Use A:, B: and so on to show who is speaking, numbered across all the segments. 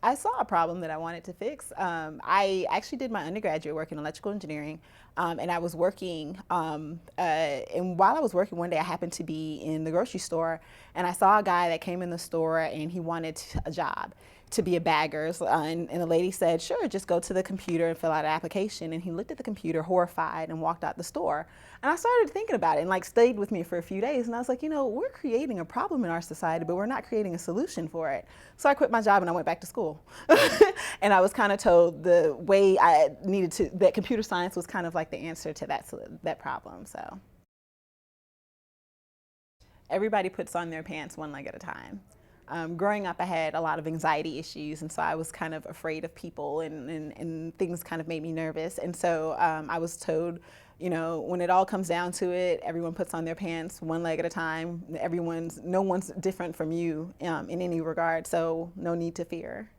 A: I saw a problem that I wanted to fix. I actually did my undergraduate work in electrical engineering, and I was working, and while I was working one day, I happened to be in the grocery store, and I saw a guy that came in the store, and he wanted a job to be a bagger. And the lady said, sure, just go to the computer and fill out an application. And he looked at the computer horrified and walked out the store. And I started thinking about it and like stayed with me for a few days. And I was like, you know, we're creating a problem in our society, but we're not creating a solution for it. So I quit my job and I went back to school. And I was kind of told the way I needed to, that computer science was kind of like the answer to that problem. So everybody puts on their pants one leg at a time. Growing up, I had a lot of anxiety issues, and so I was kind of afraid of people, and things kind of made me nervous. And so I was told, you know, when it all comes down to it, everyone puts on their pants one leg at a time. No one's different from you in any regard, so no need to fear.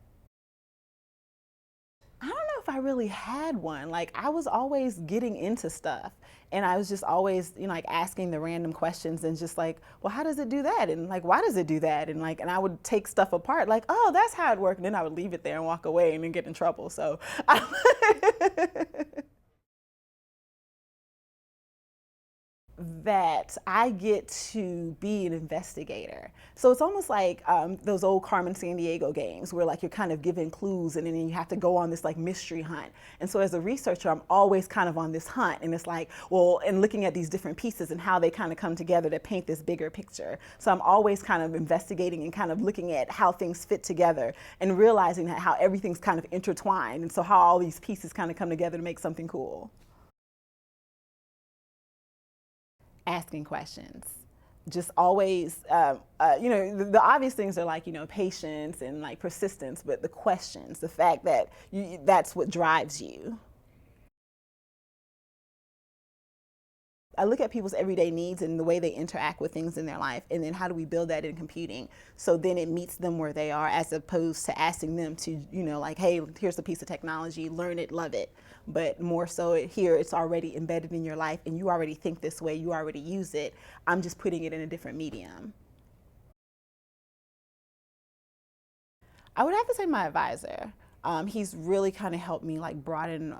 A: I don't know if I really had one. Like, I was always getting into stuff, and I was just always, you know, like asking the random questions and just like, well, how does it do that? And like, why does it do that? And like, and I would take stuff apart, like, oh, that's how it worked. And then I would leave it there and walk away and then get in trouble. So that I get to be an investigator. So it's almost like those old Carmen Sandiego games where like you're kind of given clues and then you have to go on this like mystery hunt. And so as a researcher, I'm always kind of on this hunt, and it's like, well, and looking at these different pieces and how they kind of come together to paint this bigger picture. So I'm always kind of investigating and kind of looking at how things fit together and realizing that how everything's kind of intertwined. And so how all these pieces kind of come together to make something cool. Asking questions. Just always, you know, the obvious things are like, you know, patience and like persistence, but the questions, the fact that that's what drives you. I look at people's everyday needs and the way they interact with things in their life, and then how do we build that in computing so then it meets them where they are, as opposed to asking them to, you know, like, hey, here's a piece of technology, learn it, love it. But more so here, it's already embedded in your life and you already think this way, you already use it. I'm just putting it in a different medium. I would have to say my advisor. He's really kind of helped me like broaden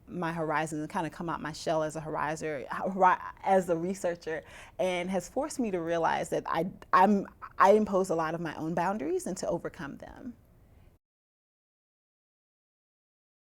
A: my horizons and kind of come out my shell as as a researcher, and has forced me to realize that I impose a lot of my own boundaries and to overcome them.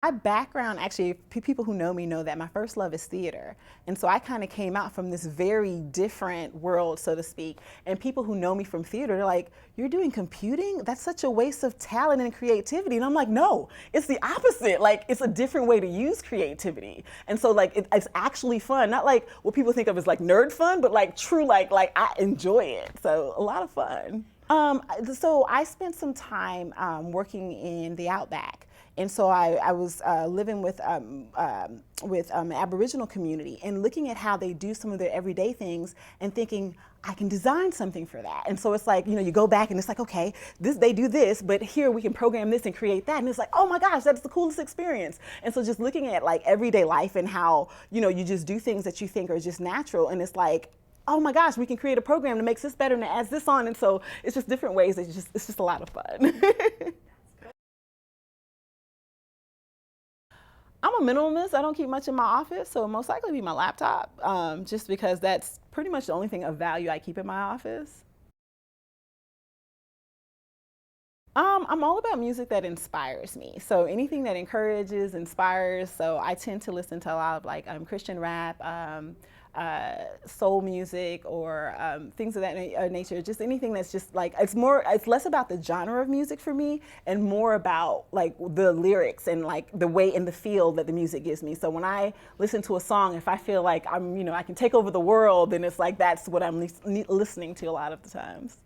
A: My background, actually, people who know me know that my first love is theater. And so I kind of came out from this very different world, so to speak. And people who know me from theater, they're like, you're doing computing? That's such a waste of talent and creativity. And I'm like, no, it's the opposite. Like, it's a different way to use creativity. And so like, it's actually fun. Not like what people think of as like nerd fun, but like true, like I enjoy it. So a lot of fun. So I spent some time working in the Outback. And so I was living with an Aboriginal community and looking at how they do some of their everyday things and thinking, I can design something for that. And so it's like, you know, you go back and it's like, okay, they do this, but here we can program this and create that. And it's like, oh my gosh, that's the coolest experience. And so just looking at like everyday life and how, you know, you just do things that you think are just natural. And it's like, oh my gosh, we can create a program that makes this better and it adds this on. And so it's just different ways. It's just a lot of fun. I'm a minimalist. I don't keep much in my office, so it'll most likely be my laptop, just because that's pretty much the only thing of value I keep in my office. I'm all about music that inspires me. So anything that encourages, inspires. So I tend to listen to a lot of like Christian rap, soul music, or things of that nature. Just anything that's just like, it's less about the genre of music for me and more about like the lyrics and like the way and the feel that the music gives me. So when I listen to a song, if I feel like I can take over the world, then it's like that's what I'm listening to a lot of the times.